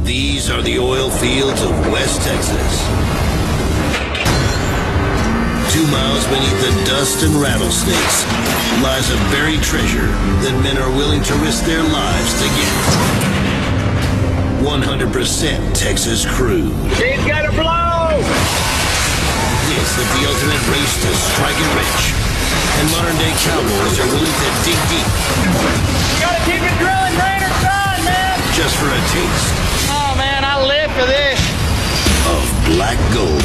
These are the oil fields of West Texas. 2 miles beneath the dust and rattlesnakes lies a buried treasure that men are willing to risk their lives to get. 100% Texas crude. It's gotta blow! This is the ultimate race to strike it rich. And modern-day cowboys are willing to dig deep. You gotta keep it drilling, rain or shine, man! Just for a taste. Oh, man, I live for this. Of black gold.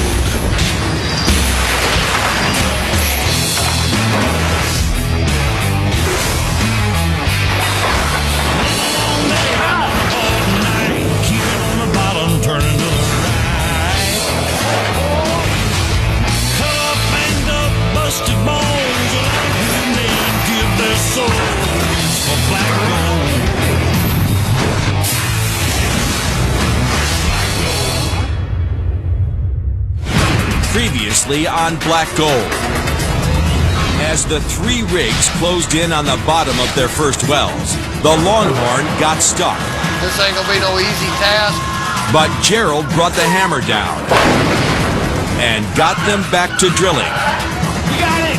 Previously on Black Gold. As the 3 rigs closed in on the bottom of their first wells, the Longhorn got stuck. This ain't gonna be no easy task. But Gerald brought the hammer down and got them back to drilling. You got it!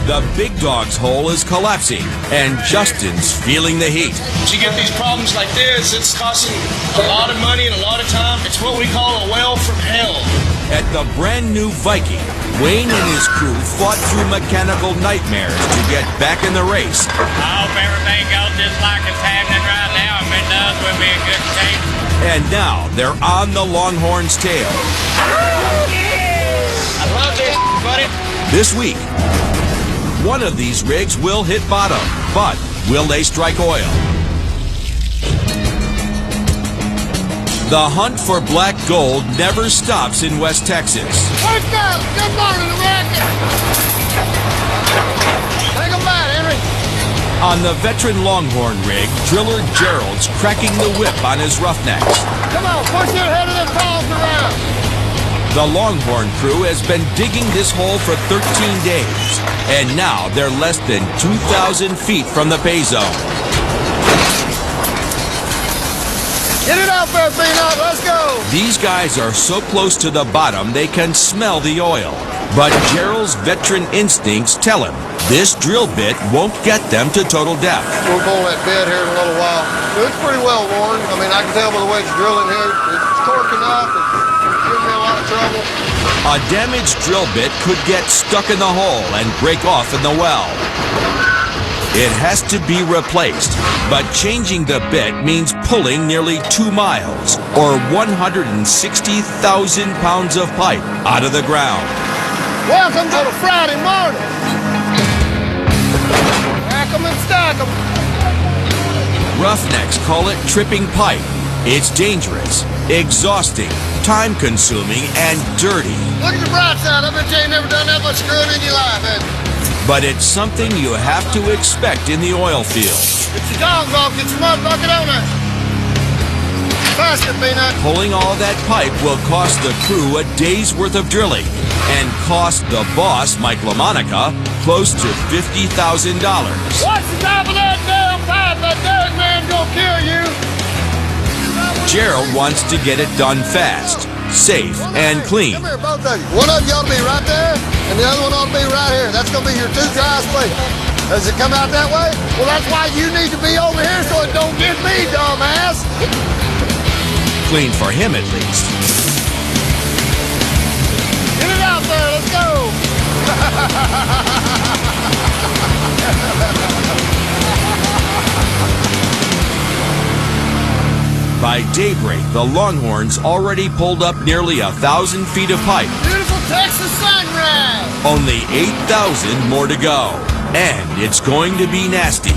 The big dog's hole is collapsing, and Justin's feeling the heat. To get these problems like this, it's costing a lot of money and a lot of time. It's what we call a well from hell. At the brand new Viking, Wayne and his crew fought through mechanical nightmares to get back in the race. I hope everything goes just like it's happening right now. If it does, we'll be in good shape. And now they're on the Longhorn's tail. I love this, buddy. This week, one of these rigs will hit bottom, but will they strike oil? The hunt for black gold never stops in West Texas. Let's go! Good morning, America! Take them back, Henry! On the veteran Longhorn rig, driller Gerald's cracking the whip on his roughnecks. Come on, push your head of them balls around! The Longhorn crew has been digging this hole for 13 days, and now they're less than 2,000 feet from the pay zone. Get it out there, Peanut, let's go! These guys are so close to the bottom they can smell the oil. But Gerald's veteran instincts tell him this drill bit won't get them to total death. We'll pull that bit here in a little while. It's pretty well worn. I mean, I can tell by the way it's drilling here. It's torquing up. It's giving me a lot of trouble. A damaged drill bit could get stuck in the hole and break off in the well. It has to be replaced, but changing the bit means pulling nearly 2 miles, or 160,000 pounds of pipe out of the ground. Welcome to the Friday morning. Rack 'em and stack 'em. Roughnecks call it tripping pipe. It's dangerous, exhausting, time-consuming, and dirty. Look at the bright side. I bet you ain't never done that much screwing in your life, have you? But it's something you have to expect in the oil field. Get your dogs off, get your mud bucket on there. Faster, Peanut. Pulling all that pipe will cost the crew a day's worth of drilling and cost the boss, Mike LaMonica, close to $50,000. Watch the top of that damn pipe. That Derek man's gonna kill you. Gerald wants to get it done fast, safe, and clean. Come here, both of you. One of you ought to be right there, and the other one ought to be right here. That's going to be your 2 driest places. Does it come out that way? Well, that's why you need to be over here so it don't get me, dumbass. Clean for him, at least. Get it out there. Let's go. By daybreak, the Longhorns already pulled up nearly 1,000 feet of pipe. Beautiful Texas sunrise. Only 8,000 more to go. And it's going to be nasty.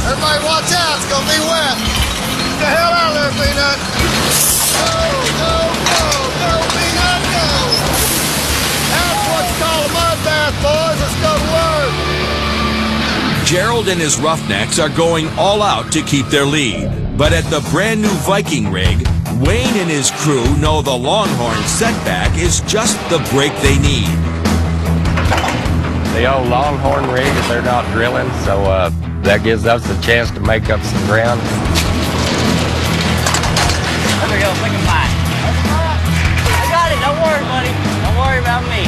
Everybody watch out. It's going to be wet. Get the hell out of there, Peanut. Go, go, go, go, Peanut, go. That's what you call a mud bath, boys. Let's go to work. Gerald and his roughnecks are going all out to keep their lead. But at the brand new Viking rig, Wayne and his crew know the Longhorn setback is just the break they need. The old Longhorn rig, they're not drilling, so that gives us a chance to make up some ground. There we go, lick a pie. I got it, don't worry, buddy. Don't worry about me.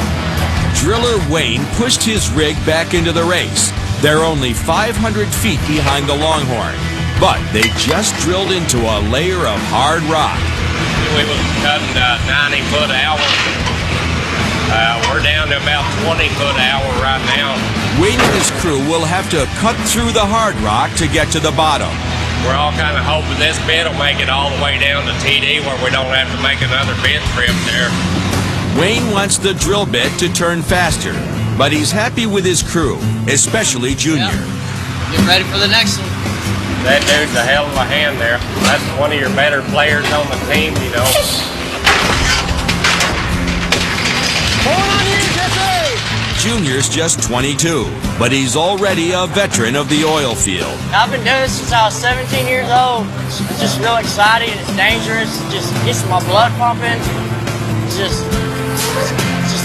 Driller Wayne pushed his rig back into the race. They're only 500 feet behind the Longhorn, but they just drilled into a layer of hard rock. We was cutting 90 foot an hour. We're down to about 20 foot an hour right now. Wayne and his crew will have to cut through the hard rock to get to the bottom. We're all kind of hoping this bit will make it all the way down to TD where we don't have to make another bit trip there. Wayne wants the drill bit to turn faster, but he's happy with his crew, especially Junior. Yep. Get ready for the next one. That dude's a hell of a hand there. That's one of your better players on the team, you know. Junior's just 22, but he's already a veteran of the oil field. I've been doing this since I was 17 years old. It's just real exciting. It's dangerous. It just gets my blood pumping. It's just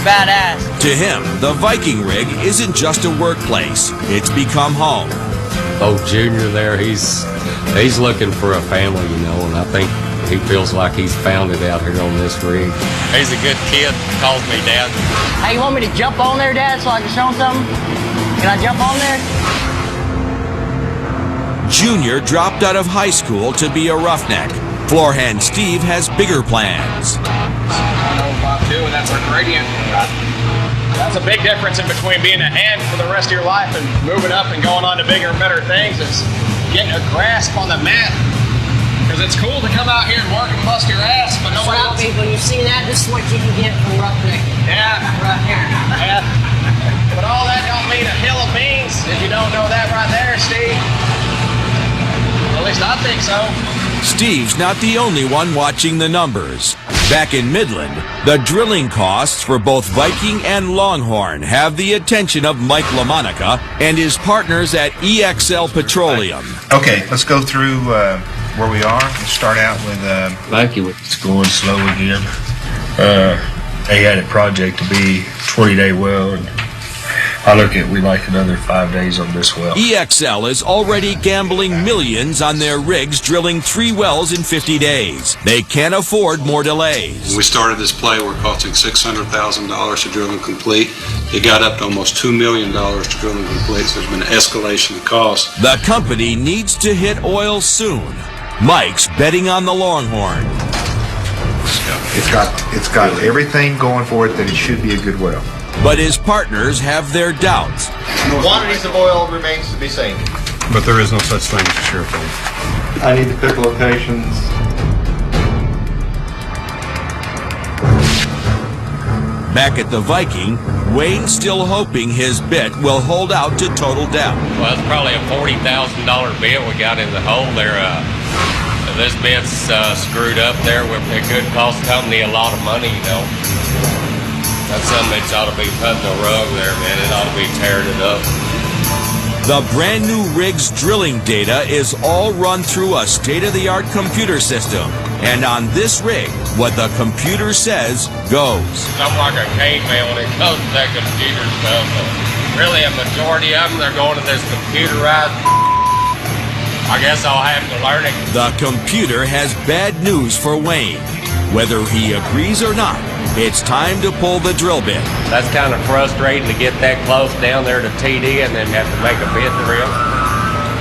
badass. To him, the Viking rig isn't just a workplace. It's become home. Oh, Junior there, he's looking for a family, you know, and I think he feels like he's found it out here on this rig. He's a good kid. Calls me Dad. Hey, you want me to jump on there, Dad, so I can show him something? Can I jump on there? Junior dropped out of high school to be a roughneck. Floorhand Steve has bigger plans. I know about too, and that's a gradient. That's a big difference in between being a hand for the rest of your life and moving up and going on to bigger and better things is getting a grasp on the mat. Because it's cool to come out here and work and bust your ass, but nobody else. When you see that, this is what you can get from roughneck. Yeah. Right here. Yeah. But all that don't mean a hill of beans if you don't know that right there, Steve. At least I think so. Steve's not the only one watching the numbers. Back in Midland, the drilling costs for both Viking and Longhorn have the attention of Mike LaMonica and his partners at EXL Petroleum. Okay, let's go through where we are. Let's start out with Thank you. It's going slow again. They had a project to be 20-day well, and we like another 5 days on this well. EXL is already gambling millions on their rigs drilling 3 wells in 50 days. They can't afford more delays. When we started this play, we're costing $600,000 to drill and complete. It got up to almost $2 million to drill and complete, so there's been an escalation of costs. The company needs to hit oil soon. Mike's betting on the Longhorn. it's got everything going for it that it should be a good well. But his partners have their doubts. The quantities of oil remains to be seen. But there is no such thing as a sure thing. I need to pick locations. Back at the Viking, Wayne's still hoping his bit will hold out to total depth. Well, it's probably a $40,000 bit we got in the hole there. This bit's screwed up there. It could cost the company a lot of money, you know. That's something that ought to be put in the rug there, man. It ought to be tearing it up. The brand new rig's drilling data is all run through a state-of-the-art computer system. And on this rig, what the computer says goes. I'm like a caveman when it comes to that computer stuff. Really, a majority of them, they're going to this computerized. I guess I'll have to learn it. The computer has bad news for Wayne. Whether he agrees or not, it's time to pull the drill bit. That's kind of frustrating to get that close down there to TD and then have to make a bit drill.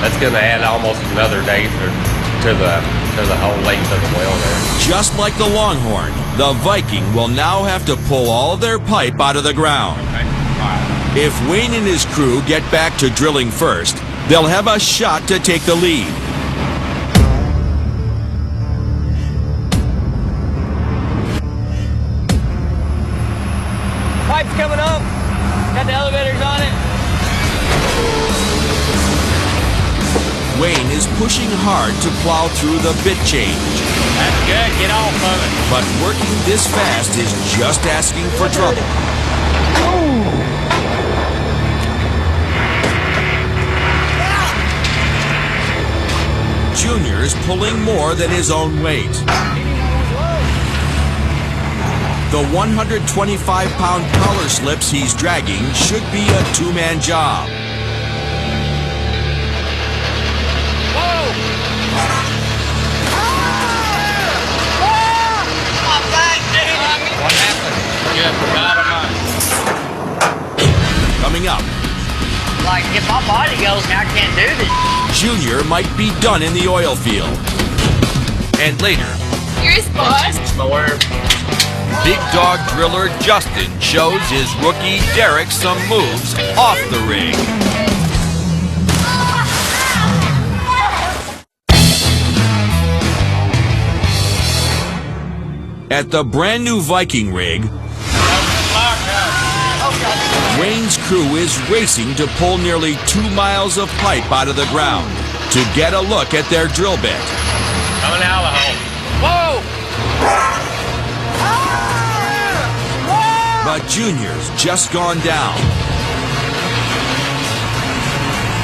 That's going to add almost another day to the whole length of the well there. Just like the Longhorn, the Viking will now have to pull all their pipe out of the ground. If Wayne and his crew get back to drilling first, they'll have a shot to take the lead. Pipe's coming up. Got the elevators on it. Wayne is pushing hard to plow through the bit change. That's good. Get off of it. But working this fast is just asking for trouble. Junior is pulling more than his own weight. The 125-pound collar slips he's dragging should be a two-man job. Whoa! Like, if my body goes now, I can't do this. Junior might be done in the oil field. And later, Here's boss. big dog driller Justin shows his rookie Derek some moves off the rig. At the brand new Viking rig, Wayne's crew is racing to pull nearly 2 miles of pipe out of the ground to get a look at their drill bit. Coming out of the hole. Whoa! But Junior's just gone down.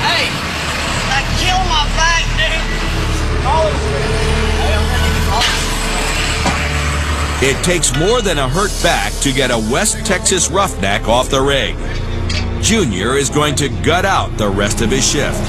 Hey! That killed my back, dude! It takes more than a hurt back to get a West Texas roughneck off the rig. Junior is going to gut out the rest of his shift.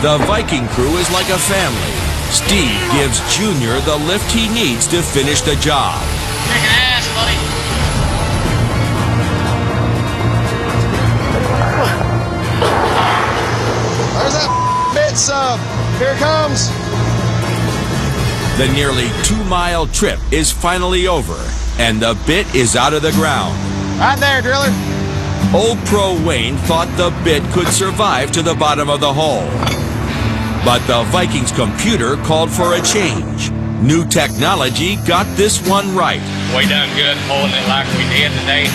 The Viking crew is like a family. Steve gives Junior the lift he needs to finish the job. Kicking ass, buddy. There's that bit sub. Here it comes. The nearly 2-mile trip is finally over, and the bit is out of the ground. Right there, driller. Old Pro Wayne thought the bit could survive to the bottom of the hole. But the Vikings computer called for a change. New technology got this one right. We done good pulling it like we did today.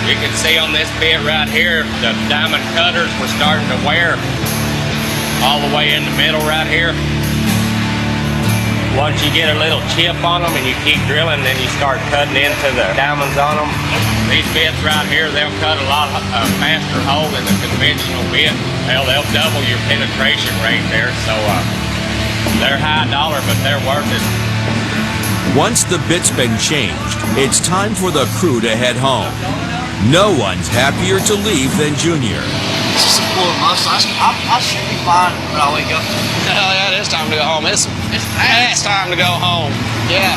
You can see on this bit right here, the diamond cutters were starting to wear all the way in the middle right here. Once you get a little chip on them and you keep drilling, then you start cutting into the diamonds on them. These bits right here, they'll cut a lot faster hole than the conventional bit. Hell, they'll double your penetration rate there, so they're high dollar, but they're worth it. Once the bit's been changed, it's time for the crew to head home. No one's happier to leave than Junior. This is some cool mustache. I should be fine when I wake up. Hell yeah, it's time to go home. It's time to go home. Yeah.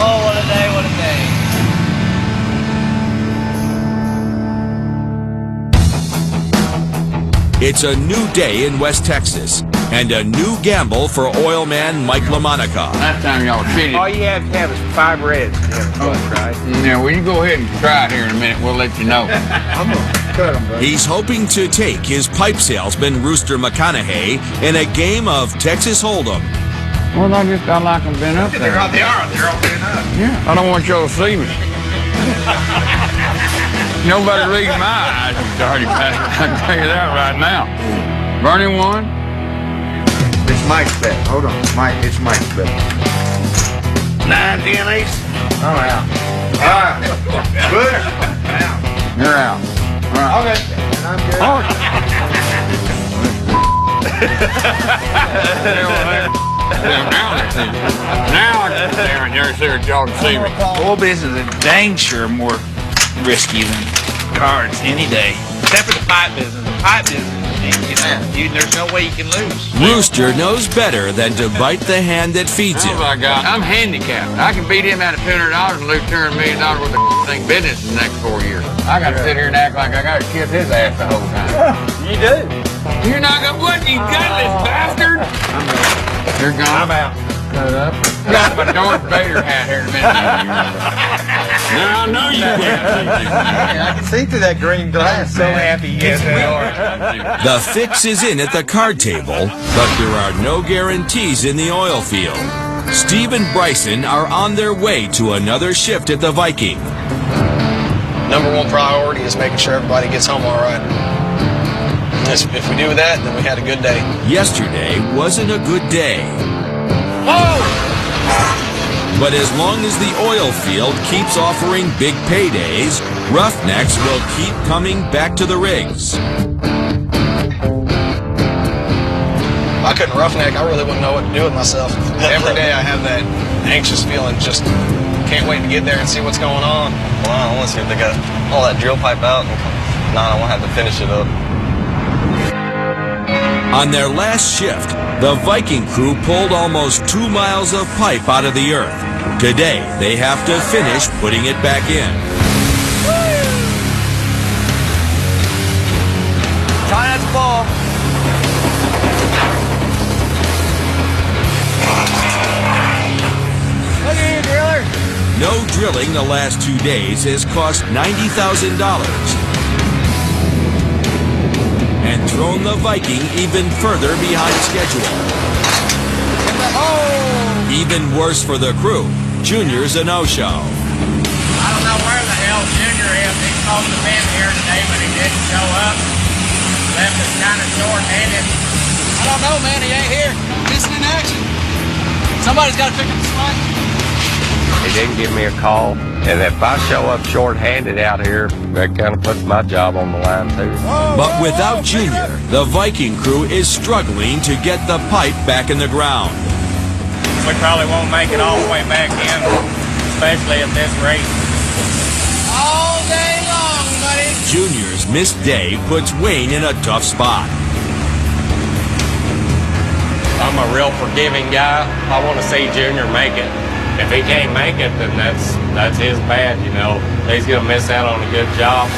Oh, what a day, what a day. It's a new day in West Texas, and a new gamble for oil man Mike LaMonica. Last time y'all cheated. All you have to have is 5 reds to have a bus, right? Yeah, well, you go ahead and try it here in a minute. We'll let you know. I'm going to cut them, bro. He's hoping to take his pipe salesman Rooster McConaughey in a game of Texas Hold'em. Well, I like them been up there. They're all been up. Yeah, I don't want y'all to see me. Nobody reads my eyes, you dirty bastard. I can tell you that right now. Bernie won. It's Mike's bet. Hold on. It's Mike's bet. 9, 10 ace. I'm out. All right. Good. You're out. All right. Okay. I'm good. Oh. Now I can sit there and y'all can see me. Oil business is dang sure more risky than cards any day. Except for the pipe business. The pipe business, there's no way you can lose. Rooster knows better than to bite the hand that feeds him. I'm handicapped. I can beat him out of $200 and lose $200 million worth of thing business in the next 4 years. I got to sit here and act like I got to kiss his ass the whole time. You do. You're not going to what, you gutless bastard? You're gone. I'm out. Cut up. Got my Darth Vader hat here in a minute. Now I know you can. I can see through that green glass. I'm so happy. Yes, they are. The fix is in at the card table, but there are no guarantees in the oil field. Steve and Bryson are on their way to another shift at the Viking. Number one priority is making sure everybody gets home all right. If we do that, then we had a good day. Yesterday wasn't a good day. But as long as the oil field keeps offering big paydays, roughnecks will keep coming back to the rigs. If I couldn't roughneck, I really wouldn't know what to do with myself. Every day I have that anxious feeling just Can't wait to get there and see what's going on. Well, I want to see if they got all that drill pipe out. I won't have to finish it up. On their last shift, the Viking crew pulled almost 2 miles of pipe out of the earth. Today, they have to finish putting it back in. Try not to fall. Look at you, driller. No drilling the last 2 days has cost $90,000 and thrown the Viking even further behind schedule. Even worse for the crew, Junior's a no-show. I don't know where the hell Junior is. He's supposed to be here today, but he didn't show up. Left us kind of short-handed. I don't know, man. He ain't here. Missing in action. Somebody's got to pick up the slack. He didn't give me a call, and if I show up short-handed out here, that kind of puts my job on the line too. But without Junior, the Viking crew is struggling to get the pipe back in the ground. We probably won't make it all the way back in, especially at this rate. All day long, buddy. Junior's missed day puts Wayne in a tough spot. I'm a real forgiving guy. I want to see Junior make it. If he can't make it, then that's his bad, you know. He's going to miss out on a good job.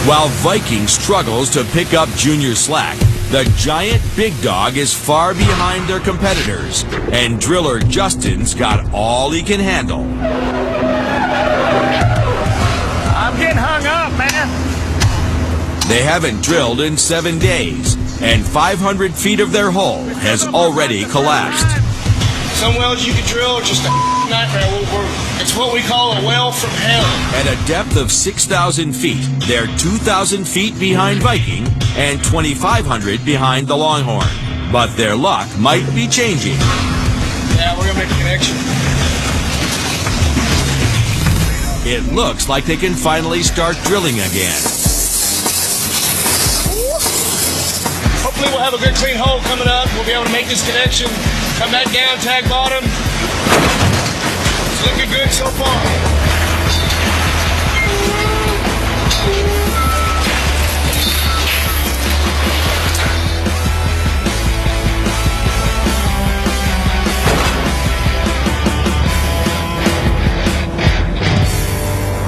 While Viking struggles to pick up Junior's slack, the giant big dog is far behind their competitors, and driller Justin's got all he can handle. I'm getting hung up, man. They haven't drilled in 7 days, and 500 feet of their hull has already collapsed. Some wells you can drill are just a nightmare. It's what we call a well from hell. At a depth of 6,000 feet, they're 2,000 feet behind Viking and 2,500 behind the Longhorn. But their luck might be changing. Yeah, we're going to make a connection. It looks like they can finally start drilling again. Hopefully we'll have a good clean hole coming up. We'll be able to make this connection. Come back down, tag bottom. It's looking good so far.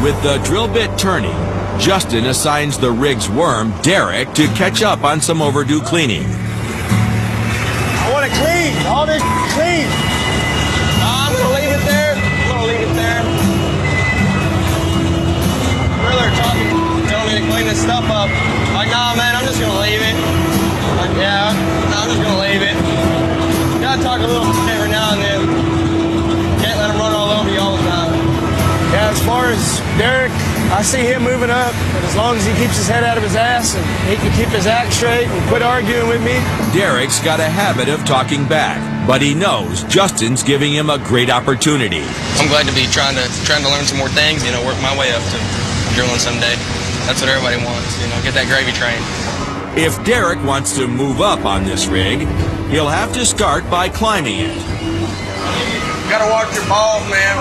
With the drill bit turning, Justin assigns the rig's worm, Derek, to catch up on some overdue cleaning. I want it clean. All this clean. I'm going to leave it there. Driller talking, telling me to clean this stuff up. Like, nah, man, I'm just going to leave it. Like, yeah, I'm just going to leave it. You got to talk a little every now and then. Can't let him run all over you all the time. Yeah, as far as Derek, I see him moving up, but as long as he keeps his head out of his ass and he can keep his act straight and quit arguing with me. Derek's got a habit of talking back, but he knows Justin's giving him a great opportunity. I'm glad to be trying to learn some more things, you know, work my way up to drilling someday. That's what everybody wants, you know, get that gravy train. If Derek wants to move up on this rig, he'll have to start by climbing it. You gotta watch your balls, man.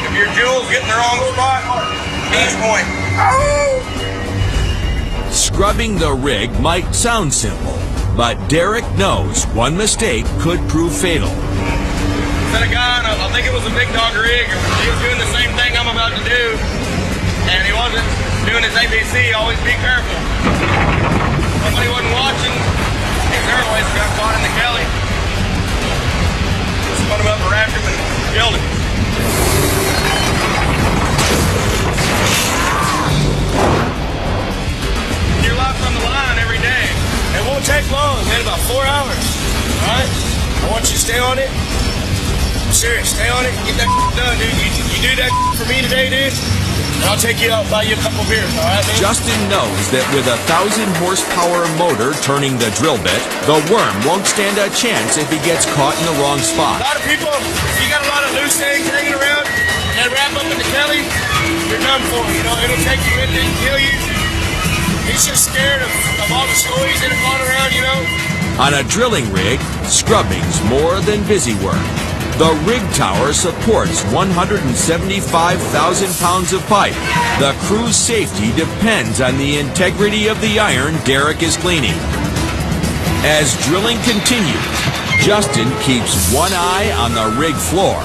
If your jewels get in the wrong spot, each point. Scrubbing the rig might sound simple, but Derek knows one mistake could prove fatal. Said a guy, and I think it was a big dog rig. He was doing the same thing I'm about to do, and he wasn't doing his ABC. Always be careful. Somebody wasn't watching. His airways got caught in the Kelly. Spun him up and wrapped him and killed him. Your life's on the line every day. It won't take long, man, about 4 hours. All right? I want you to stay on it. I'm serious, stay on it. Get that done, dude. You do that for me today, dude, and I'll take you out and buy you a couple beers, all right, man? Justin knows that with a 1,000 horsepower motor turning the drill bit, the worm won't stand a chance if he gets caught in the wrong spot. A lot of people, you got a lot of loose things hanging around, and they wrap up in the Kelly, you're done for, you know, it'll take you in there and kill you. He's just scared of all the stories that are going around, you know. On a drilling rig, scrubbing's more than busy work. The rig tower supports 175,000 pounds of pipe. The crew's safety depends on the integrity of the iron Derek is cleaning. As drilling continues, Justin keeps one eye on the rig floor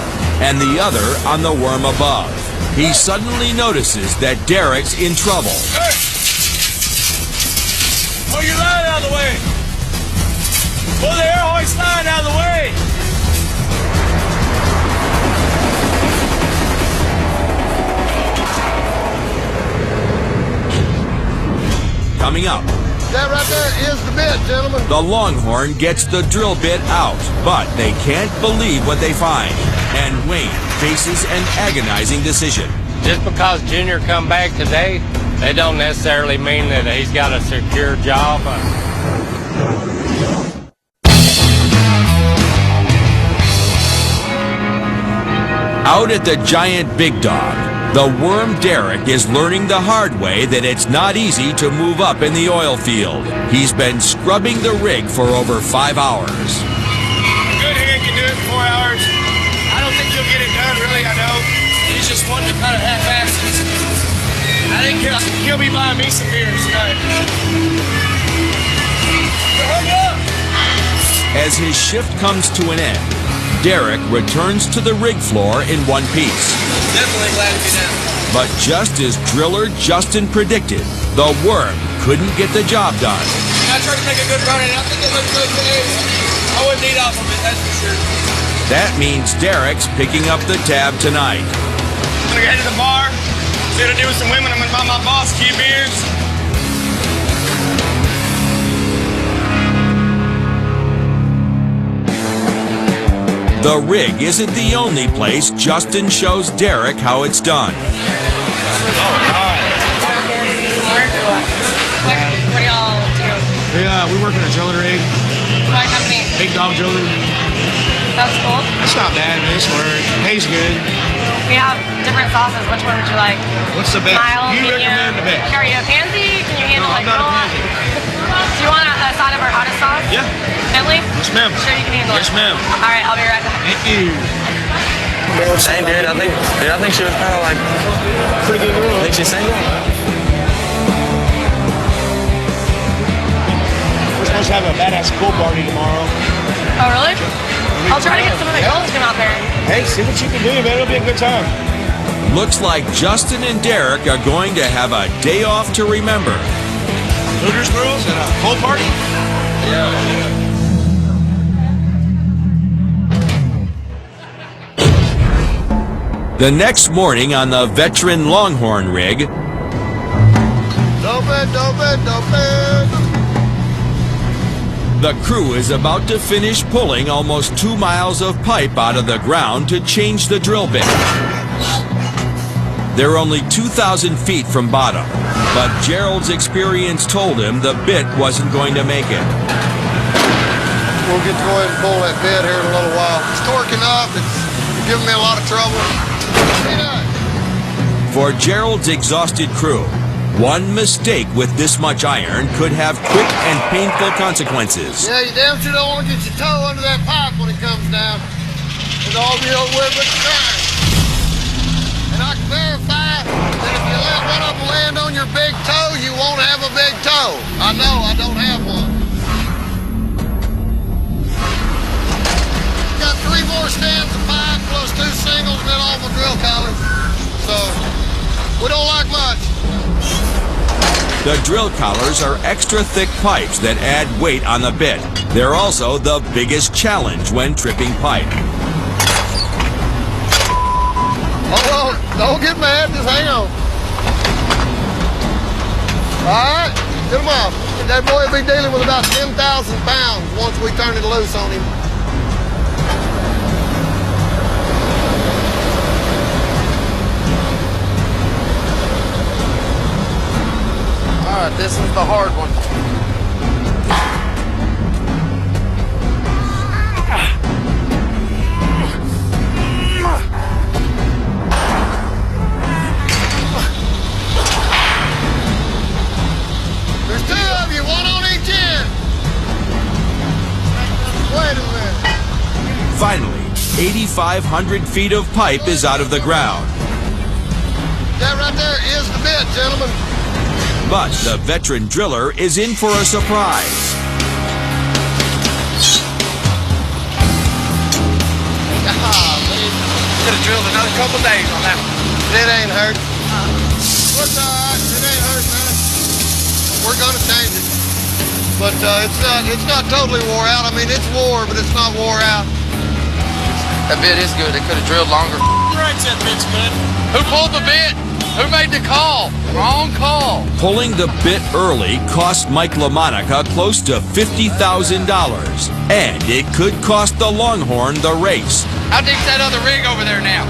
and the other on the worm above. He suddenly notices that Derek's in trouble. Hey! Pull your line out of the way! Pull the air hoist line out of the way! Coming up, That right there is the bit, gentlemen. the Longhorn gets the drill bit out, but they can't believe what they find. And Wayne faces an agonizing decision. Just because Junior come back today, that don't necessarily mean that he's got a secure job. Out at the giant Big Dog, the worm Derek is learning the hard way that it's not easy to move up in the oil field. He's been scrubbing the rig for over 5 hours. Good hand can do it in 4 hours. I don't think he'll get it done, really, I know. He's just wanting to kind of half-ass it. I think he'll be buying me some beers tonight. Hurry up! As his shift comes to an end, Derek returns to the rig floor in one piece. Definitely glad to be down. But just as driller Justin predicted, the worm couldn't get the job done. I tried to make a good run, and I think it looked good today. I wouldn't eat off of it, that's for sure. That means Derek's picking up the tab tonight. I'm gonna go head to the bar, see what I do with some women. I'm gonna buy my boss a few beers. The rig isn't the only place Justin shows Derek how it's done. What do y'all do? We work in a drilling rig, What company? big dog drilling. That's cool. It's not bad, man. It's work. Pays good. We have different sauces. Which one would you like? What's the best? Mild, You medium? recommend the best. Are you a pansy? Can you handle No, like I'm not a roll? pansy. Do you want a side of our hottest sauce? Yeah. Bentley? Yes, ma'am. Sure you can handle Yes, it? ma'am. All right, I'll be right back. Thank you. Same, dude. I think she was kind of like Pretty good girl. I think she's single. We're supposed to have a badass pool party tomorrow. Oh, really? I'll try to get some of the girls to come out there. Hey, see what you can do, man. It'll be a good time. Looks like Justin and Derek are going to have a day off to remember. Hooters girls and a pool party? Yeah. The next morning on the veteran Longhorn rig, Dope it, dope it, dope it. the crew is about to finish pulling almost 2 miles of pipe out of the ground to change the drill bit. They're only 2,000 feet from bottom, but Gerald's experience told him the bit wasn't going to make it. We'll get to go ahead and pull that bit here in a little while. It's torquing up. It's giving me a lot of trouble. For Gerald's exhausted crew, one mistake with this much iron could have quick and painful consequences. Yeah, you damn sure don't want to get your toe under that pipe when it comes down. It'll all be over with but the time. And I can verify that if you let one of them land on your big toe, you won't have a big toe. I know, I don't have one. Got 3 more stands of pipe plus 2 singles and then all my drill collars. So, we don't like much. The drill collars are extra thick pipes that add weight on the bit. They're also the biggest challenge when tripping pipe. Oh, well, don't get mad, just hang on. All right, get him off. That boy will be dealing with about 10,000 pounds once we turn it loose on him. All right, this is the hard one. There's 2 of you, one on each end. Wait a minute. Finally, 8,500 feet of pipe is out of the ground. That right there is the bit, gentlemen. But the veteran driller is in for a surprise. Could have drilled another couple days on that one. It ain't hurt. It's all right. It ain't hurt, man. We're gonna change it. But it's not totally wore out. I mean, it's wore, but it's not wore out. That bit is good. They could have drilled longer. Right, that bit's good. Who pulled the bit? Who made the call? Wrong call. Pulling the bit early cost Mike LaMonica close to $50,000. And it could cost the Longhorn the race. How deep's that other rig over there now?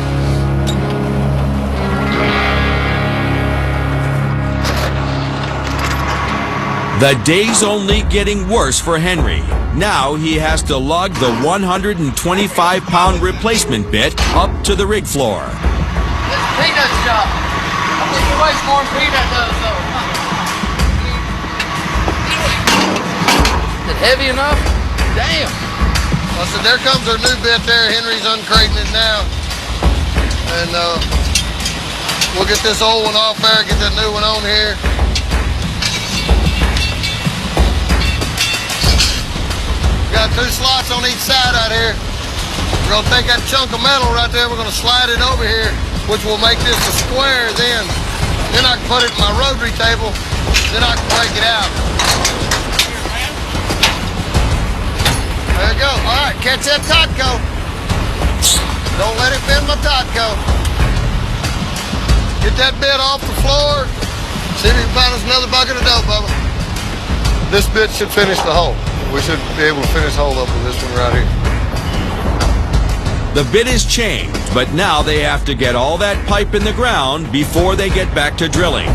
The day's only getting worse for Henry. Now he has to lug the 125-pound replacement bit up to the rig floor. This peanut job. I think it weighs more than peanut does, though. Is it heavy enough? Damn. I said, there comes our new bit there. Henry's uncrating it now. And we'll get this old one off there, get that new one on here. Got 2 slots on each side out here. We're gonna take that chunk of metal right there, we're gonna slide it over here, which will make this a square then. Then I can put it in my rotary table, then I can break it out. There you go. All right, catch that Totco. Don't let it bend my Totco. Get that bit off the floor. See if we can find us another bucket of dough, Bubba. This bit should finish the hole. We should be able to finish hole up with this one right here. The bit is changed, but now they have to get all that pipe in the ground before they get back to drilling.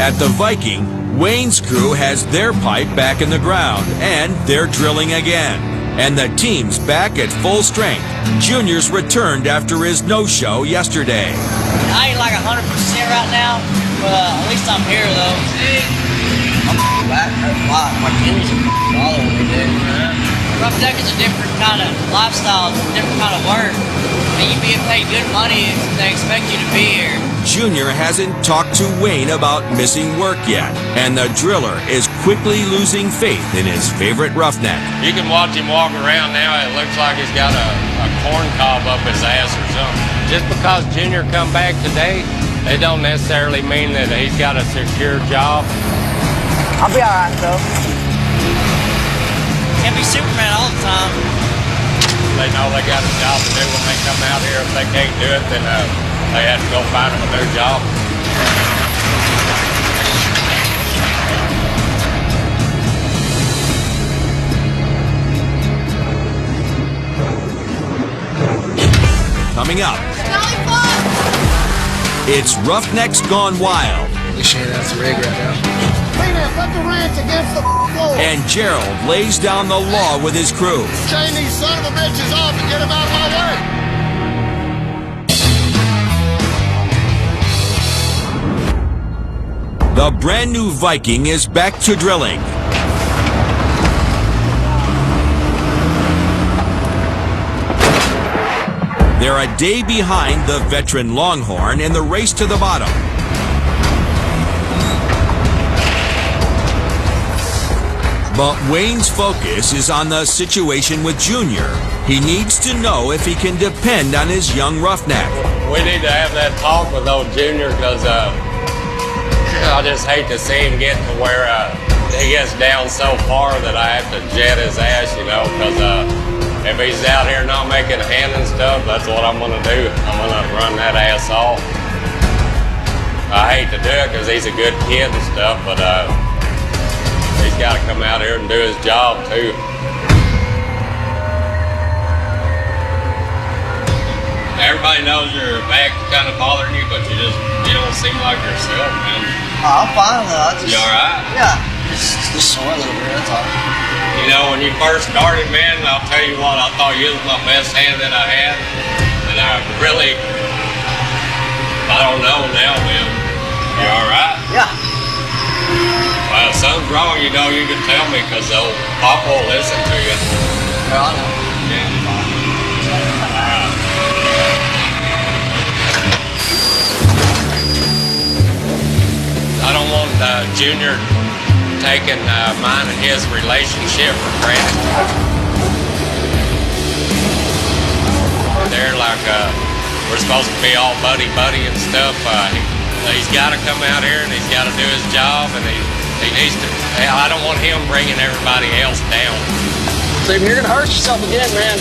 At the Viking, Wayne's crew has their pipe back in the ground, and they're drilling again. And the team's back at full strength. Junior's returned after his no-show yesterday. I ain't like 100% right now, but at least I'm here though. I'm back, hurt a lot. My kidneys are bothering me, dude. Rough deck is a different kind of lifestyle, it's a different kind of work. And you being paid good money if they expect you to be here. Junior hasn't talked to Wayne about missing work yet, and the driller is quickly losing faith in his favorite roughneck. You can watch him walk around now. It looks like he's got a corn cob up his ass or something. Just because Junior come back today, it don't necessarily mean that he's got a secure job. I'll be alright though. Can't be Superman all the time. They know they got a job to do when they come out here. If they can't do it, then they have to go find them a new job. Coming up, it's Roughnecks Gone Wild. You sure that's the rig right now? Put the wrench against the floor. And Gerald lays down the law with his crew. Chain these son of a bitches off and get them out of my way. The brand new Viking is back to drilling. They're a day behind the veteran Longhorn in the race to the bottom. But Wayne's focus is on the situation with Junior. He needs to know if he can depend on his young roughneck. We need to have that talk with old Junior because I just hate to see him get to where he gets down so far that I have to jet his ass, you know, because if he's out here not making a hand and stuff, that's what I'm going to do. I'm going to run that ass off. I hate to do it because he's a good kid and stuff, but he's got to come out here and do his job too. Everybody knows your back's kind of bothering you, but you don't seem like yourself, man. Oh, I'm fine though. You all right? Yeah, just sore a little bit, that's all. You know, when you first started, man, I'll tell you what, I thought you was my best hand that I had. And I really, I don't know now, man. You all right? Yeah. Well, something's wrong, you know, you can tell me, because old Pop will listen to you. Well, I know. I don't want Junior taking mine and his relationship for granted. They're like, we're supposed to be all buddy-buddy and stuff. He's got to come out here and he's got to do his job, and he needs to. I don't want him bringing everybody else down. So you're going to hurt yourself again, man.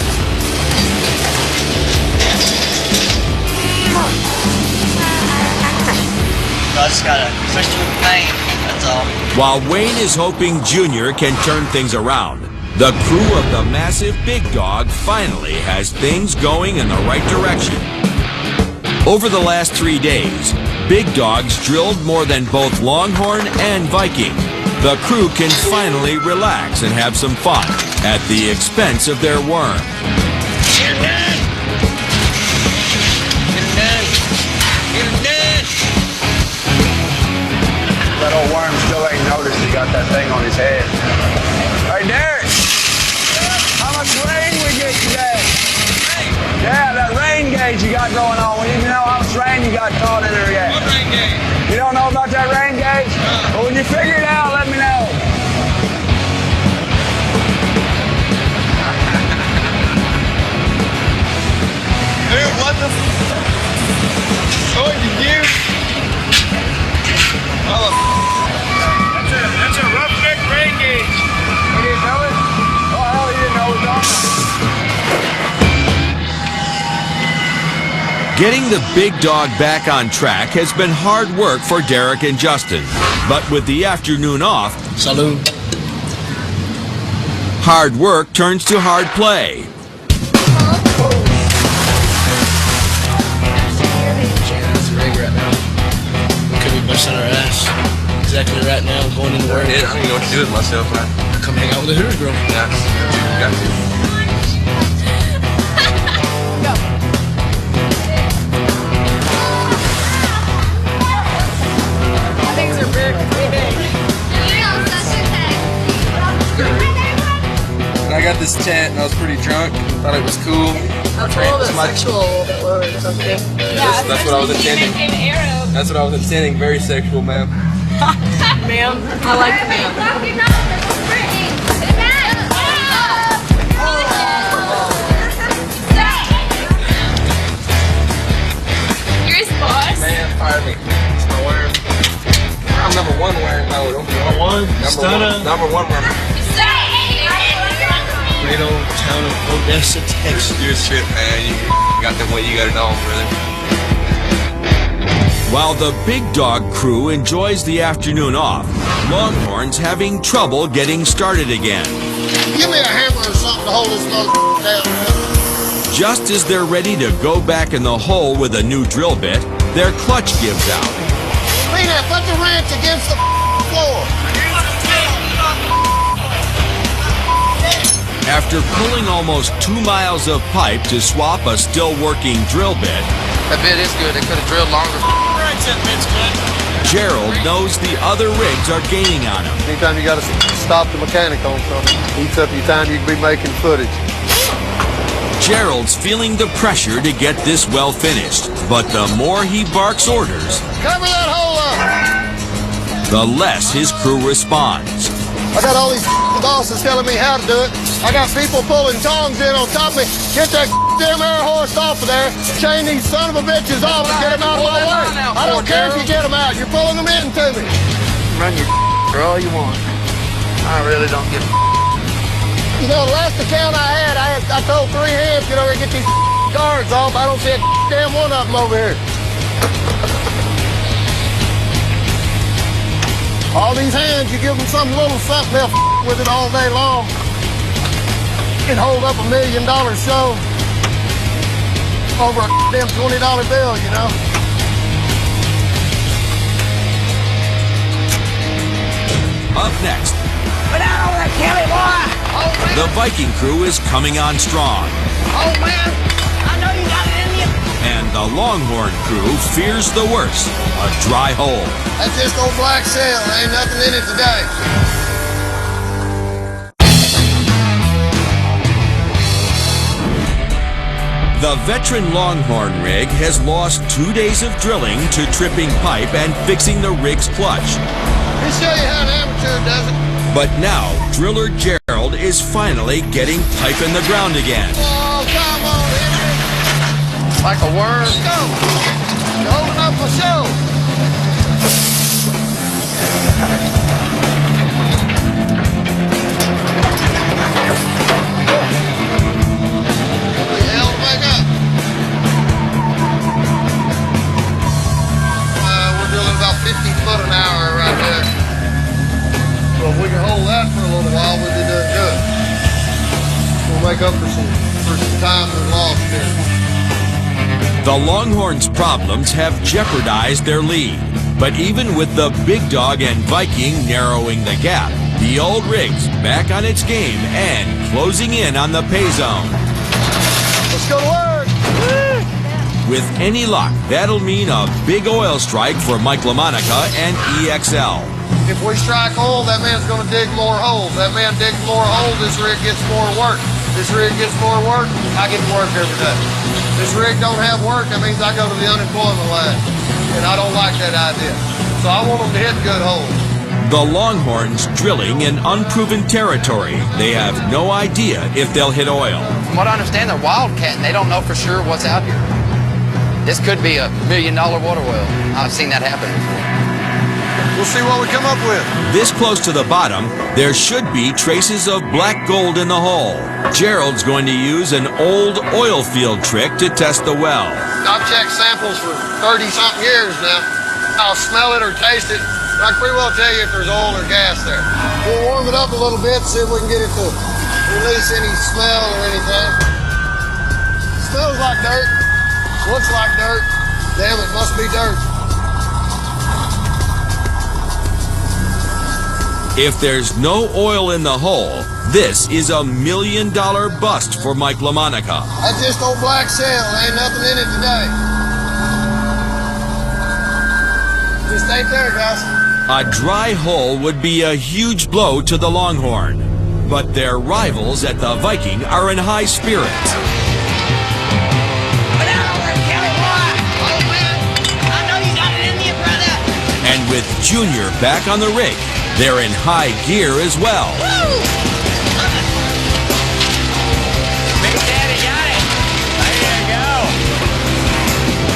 I just gotta push through the pain, that's all. While Wayne is hoping Junior can turn things around, the crew of the massive Big Dog finally has things going in the right direction. Over the last 3 days, Big Dog's drilled more than both Longhorn and Viking. The crew can finally relax and have some fun at the expense of their worm. Get him done! Get him done! Get him done! That old worm still ain't noticed he got that thing on his head. Hey, Derek! How much rain we get today? Yeah, that rain gauge you got going on. We need to know how much rain you got caught in there yet. What rain gauge? You don't know about that rain gauge? Well, when you figure it out, let me know. Dude, what the what did you do? That's a roughneck rain gauge. You didn't know it? Oh, hell, you didn't know it was on there. Getting the Big Dog back on track has been hard work for Derek and Justin. But with the afternoon off, Salute. hard work turns to hard play. That's a rig right now. Could be busting our ass. Exactly right now, going into work. Yeah, I don't even know what to do with myself, man. Come hang out with the Hooters girl. Yeah, got to. Things are big, pretty big. And I got this tent and I was pretty drunk. Thought it was cool. That's a little bit sexual, a little bit lower or something. Yeah, That's what I was intending. That's what I was intending. Very sexual, ma'am. Ma'am, I like the ma'am. You're his boss. Man, fire me. It's my worm. I'm number one wearing mode. Number one wearing. Great old town of Odessa, Texas. You're shit, man. You got the way you got it on, brother. While the Big Dog crew enjoys the afternoon off, Longhorn's having trouble getting started again. Give me a hammer or something to hold this motherfucker down. Just as they're ready to go back in the hole with a new drill bit, their clutch gives out. Rena, put the wrench against the floor. After pulling almost 2 miles of pipe to swap a still working drill bit, That bit is good. They could have drilled longer. Gerald knows the other rigs are gaining on him. Anytime you got to stop the mechanic on something, eats up your time you can be making footage. Gerald's feeling the pressure to get this well finished, but the more he barks orders, Cover that hole up. the less his crew responds. I got all these bosses telling me how to do it. I got people pulling tongs in on top of me. Get that damn air horse off of there. Chain these son of a bitches off and get them out of my way. I don't care if you get them out. You're pulling them into me. Run your for all you want. I really don't give a. You know, the last account I told 3 hands, get over here and get these guards off. I don't see a damn one of them over here. All these hands, you give them some little something, they'll with it all day long. Can hold up $1 million show over a damn $20 bill, you know. Up next, Get out over there, Kelly, boy! the Viking crew is coming on strong. Oh, man! I know you got it in you. And the Longhorn crew fears the worst, a dry hole. That's just old black sail. There ain't nothing in it today. The veteran Longhorn rig has lost 2 days of drilling to tripping pipe and fixing the rig's clutch. Let me show you how an amateur does it. But now, driller Gerald is finally getting pipe in the ground again. Oh, come on, Henry. Like a worm. Let's go. You're holding up my show. We're drilling about 50 foot an hour right there. So if we can hold that for a little while, we'll be doing good. We'll make up for some time we lost here. The Longhorns' problems have jeopardized their lead. But even with the Big Dog and Viking narrowing the gap, the old rig's back on its game and closing in on the pay zone. Let's go to work. With any luck, that'll mean a big oil strike for Mike LaMonica and EXL. If we strike oil, that man's going to dig more holes. That man digs more holes, this rig gets more work. This rig gets more work, I get to work every day. This rig don't have work, that means I go to the unemployment line. And I don't like that idea. So I want them to hit good holes. The Longhorns drilling in unproven territory. They have no idea if they'll hit oil. From what I understand, they're wildcatting. They don't know for sure what's out here. This could be $1 million water well. I've seen that happen before. We'll see what we come up with. This close to the bottom, there should be traces of black gold in the hole. Gerald's going to use an old oil field trick to test the well. I've checked samples for 30-something years now. I'll smell it or taste it. I can pretty well tell you if there's oil or gas there. We'll warm it up a little bit, see if we can get it to release any smell or anything. Smells like dirt. Looks like dirt. Damn, it must be dirt. If there's no oil in the hole, this is $1 million bust for Mike LaMonica. That's just old black sail. There ain't nothing in it today. Just ain't there, guys. A dry hole would be a huge blow to the Longhorn. But their rivals at the Viking are in high spirits. And with Junior back on the rig, they're in high gear as well. Big Daddy got it. There you go.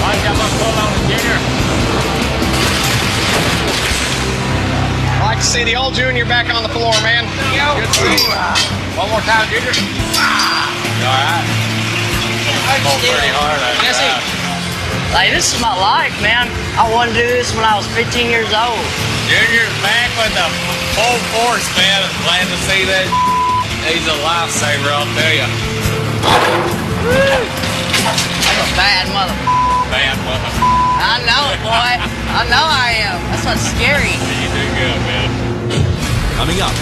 Watch out, my pull on the Junior. I like to see the old Junior back on the floor, man. Good to see. One more time, Junior. You all right? Pulled pretty hard. Jesse, like, this is my life, man. I wanted to do this when I was 15 years old. Junior's back with the full force, man. I'm glad to see that. He's a lifesaver, I'll tell you. I'm a bad mother. Bad mother. I know it, boy. I know I am. That's what's scary. You do good, man. Coming up,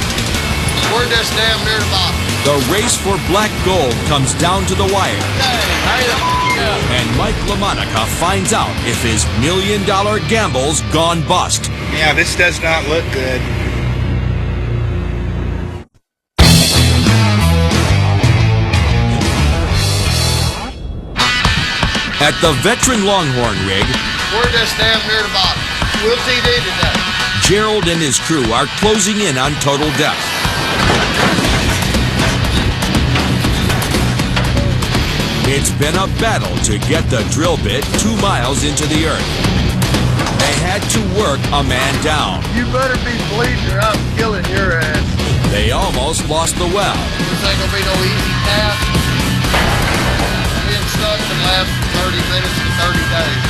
We're just damn near the bottom. the race for black gold comes down to the wire. And Mike LaMonica finds out if his $1 million gamble's gone bust. Yeah, this does not look good. At the veteran Longhorn rig, We're just damn near the bottom. We'll TD today. Gerald and his crew are closing in on total depth. It's been a battle to get the drill bit 2 miles into the earth. They had to work a man down. You better be bleeding or I'm killing your ass. They almost lost the well. This ain't gonna be no easy task. Being stuck can last 30 minutes to 30 days.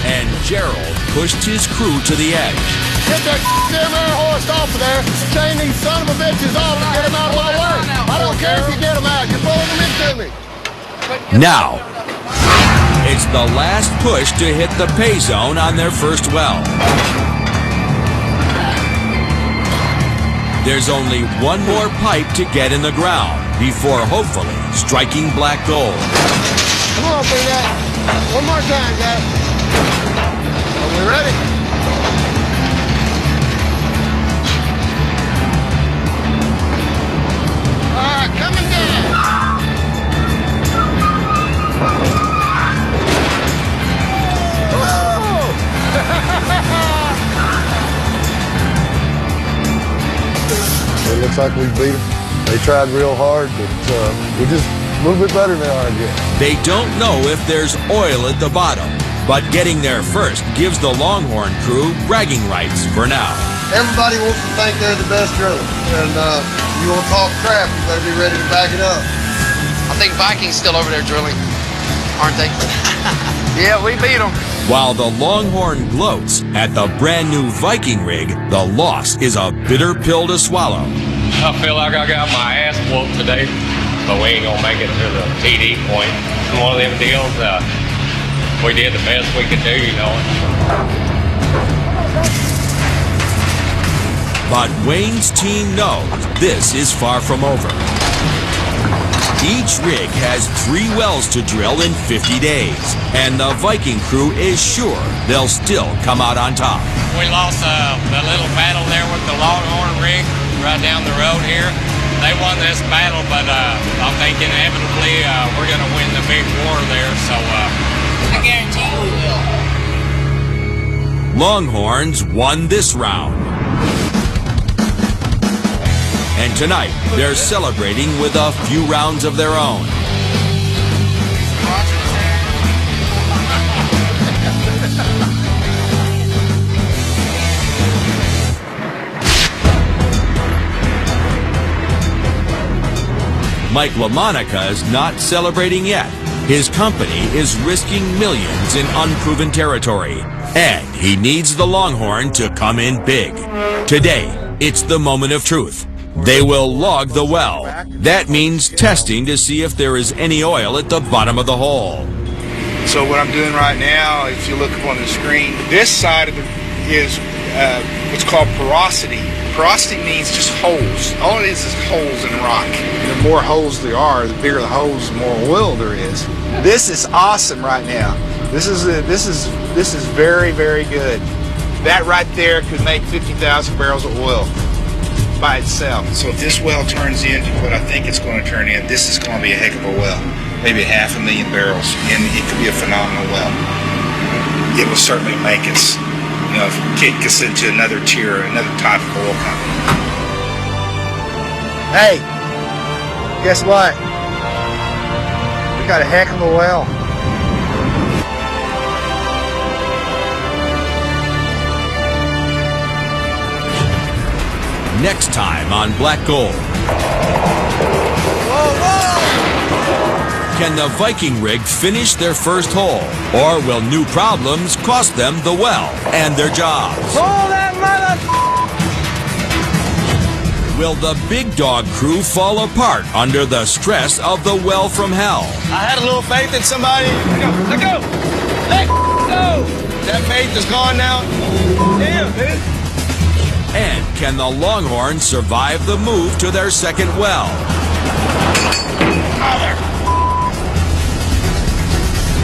And Gerald pushed his crew to the edge. Get that damn air horse off of there. Chain these son of a bitches off and get them out of my way. I don't care if you get them out. You're pulling them into me. Now, it's the last push to hit the pay zone on their first well. There's only one more pipe to get in the ground before hopefully striking black gold. Come on, Peanut. One more time, guys. Are we ready? All right, coming down. It looks like we beat them. They tried real hard, but we're just a little bit better now, I guess. They don't know if there's oil at the bottom, but getting there first gives the Longhorn crew bragging rights for now. Everybody wants to think they're the best driller, and you want to talk crap, you better be ready to back it up. I think Viking's still over there drilling, aren't they? Yeah, we beat them. While the Longhorn gloats at the brand new Viking rig, the loss is a bitter pill to swallow. I feel like I got my ass whooped today, but we ain't gonna make it to the TD point. It's one of them deals, we did the best we could do, you know. But Wayne's team knows this is far from over. Each rig has 3 wells to drill in 50 days, and the Viking crew is sure they'll still come out on top. We lost the little battle there with the Longhorn rig right down the road here. They won this battle, but I think inevitably we're going to win the big war there, so I guarantee you we will. Longhorns won this round. And tonight, they're celebrating with a few rounds of their own. Mike LaMonica's not celebrating yet. His company is risking millions in unproven territory, and he needs the Longhorn to come in big. Today, it's the moment of truth. They will log the well. That means testing to see if there is any oil at the bottom of the hole. So what I'm doing right now, if you look up on the screen, this side of it is what's called porosity. Porosity means just holes. All it is holes in rock. The more holes there are, the bigger the holes, the more oil there is. This is awesome right now. This is very, very good. That right there could make 50,000 barrels of oil by itself. So if this well turns into what I think it's going to turn in, this is going to be a heck of a well. Maybe 500,000 barrels, and it could be a phenomenal well. It will certainly make us, kick us into another tier, another type of oil company. Hey, guess what? We got a heck of a well. Next time on Black Gold. Whoa, whoa! Can the Viking rig finish their first hole? Or will new problems cost them the well and their jobs? Pull that mother... Will the big dog crew fall apart under the stress of the well from hell? I had a little faith in somebody. Let go! Let go! That faith is gone now. Damn, dude. And can the Longhorns survive the move to their second well? Mother